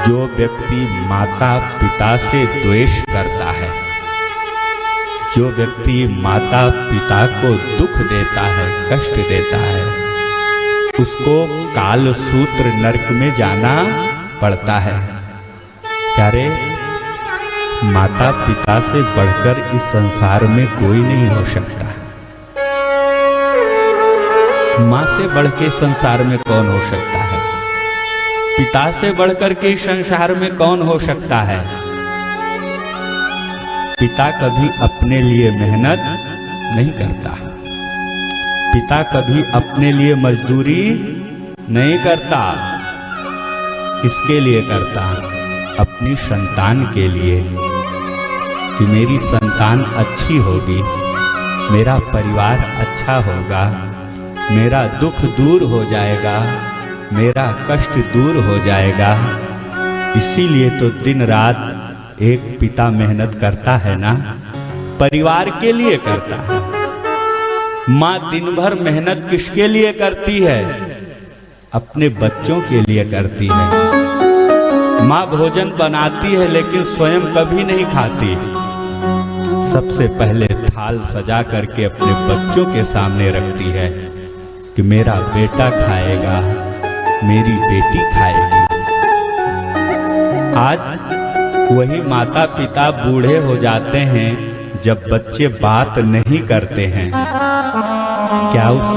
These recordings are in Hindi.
जो व्यक्ति माता पिता से द्वेष करता है, जो व्यक्ति माता पिता को दुख देता है, कष्ट देता है, उसको काल सूत्र नरक में जाना पड़ता है। प्यारे, माता पिता से बढ़कर इस संसार में कोई नहीं हो सकता। माँ से बढ़ के संसार में कौन हो सकता है? पिता से बढ़कर के संसार में कौन हो सकता है? पिता कभी अपने लिए मेहनत नहीं करता, पिता कभी अपने लिए मजदूरी नहीं करता। किसके लिए करता? अपनी संतान के लिए, कि मेरी संतान अच्छी होगी, मेरा परिवार अच्छा होगा, मेरा दुख दूर हो जाएगा, मेरा कष्ट दूर हो जाएगा। इसीलिए तो दिन रात एक पिता मेहनत करता है ना, परिवार के लिए करता है। माँ दिन भर मेहनत किसके लिए करती है? अपने बच्चों के लिए करती है। माँ भोजन बनाती है लेकिन स्वयं कभी नहीं खाती। सबसे पहले थाल सजा करके अपने बच्चों के सामने रखती है कि मेरा बेटा खाएगा, मेरी बेटी खाएगी। आज वही माता पिता बूढ़े हो जाते हैं जब बच्चे बात नहीं करते हैं। क्या उस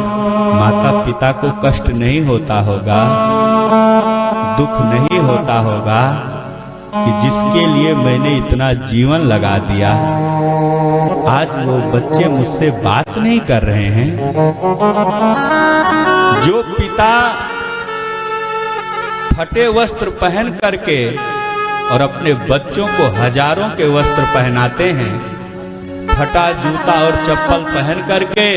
माता पिता को कष्ट नहीं होता होगा, दुख नहीं होता होगा कि जिसके लिए मैंने इतना जीवन लगा दिया, आज वो बच्चे मुझसे बात नहीं कर रहे हैं। जो पिता फटे वस्त्र पहन करके और अपने बच्चों को हजारों के वस्त्र पहनाते हैं, फटा जूता और चप्पल पहन करके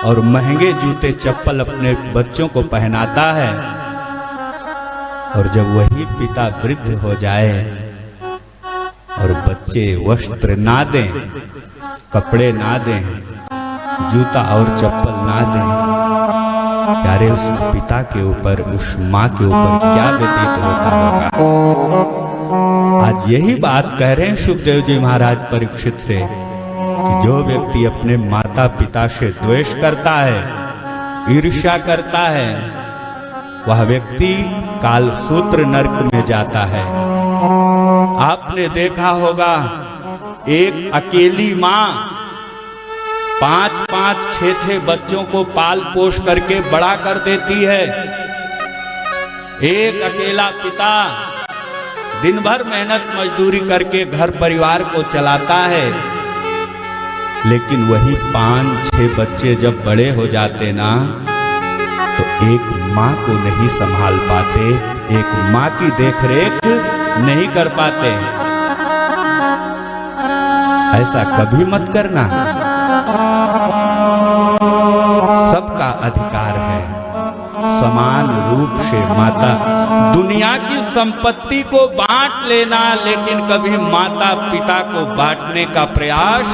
और महंगे जूते चप्पल अपने बच्चों को पहनाता है, और जब वही पिता वृद्ध हो जाए और बच्चे वस्त्र ना दें, कपड़े ना दें, जूता और चप्पल ना दें, प्यारे उस पिता के ऊपर, उस माँ के ऊपर क्या व्यतीत होता होगा। आज यही बात कह रहे हैं सुखदेव जी महाराज परीक्षित से कि जो व्यक्ति अपने माता पिता से द्वेष करता है, ईर्ष्या करता है, वह व्यक्ति कालसूत्र नरक में जाता है। आपने देखा होगा एक अकेली माँ 5-5, 6-6 बच्चों को पाल पोष करके बड़ा कर देती है। एक अकेला पिता दिन भर मेहनत मजदूरी करके घर परिवार को चलाता है, लेकिन वही 5-6 बच्चे जब बड़े हो जाते ना, तो एक माँ को नहीं संभाल पाते, एक माँ की देखरेख नहीं कर पाते। ऐसा कभी मत करना। सबका अधिकार है समान रूप से माता, दुनिया की संपत्ति को बांट लेना, लेकिन कभी माता पिता को बांटने का प्रयास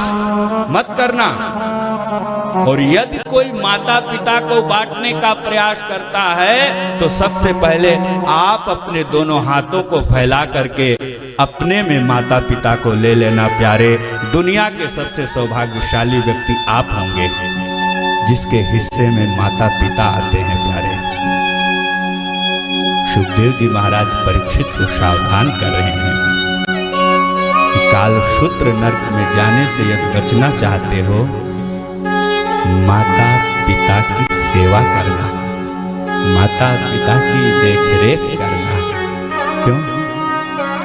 मत करना। और यदि कोई माता पिता को बांटने का प्रयास करता है तो सबसे पहले आप अपने दोनों हाथों को फैला करके अपने में माता पिता को ले लेना। प्यारे, दुनिया के सबसे सौभाग्यशाली व्यक्ति आप होंगे जिसके हिस्से में माता पिता आते हैं। प्यारे, सुखदेव जी महाराज परीक्षित को सावधान कर रहे हैं कि कालसूत्र नरक में जाने से यदि बचना चाहते हो, माता पिता की सेवा करना, माता पिता की देखरेख करना। क्यों?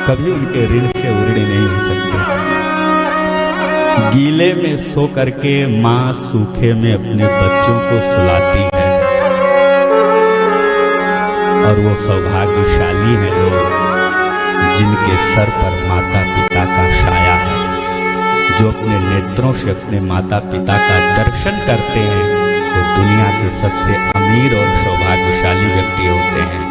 कभी उनके ऋण से उड़े नहीं हो सकते। गीले में सो करके माँ सूखे में अपने बच्चों को सुलाती है, और वो सौभाग्यशाली हैं लोग जिनके सर पर माता पिता का साया है, जो अपने नेत्रों से अपने माता पिता का दर्शन करते हैं, वो दुनिया के सबसे अमीर और सौभाग्यशाली व्यक्ति होते हैं।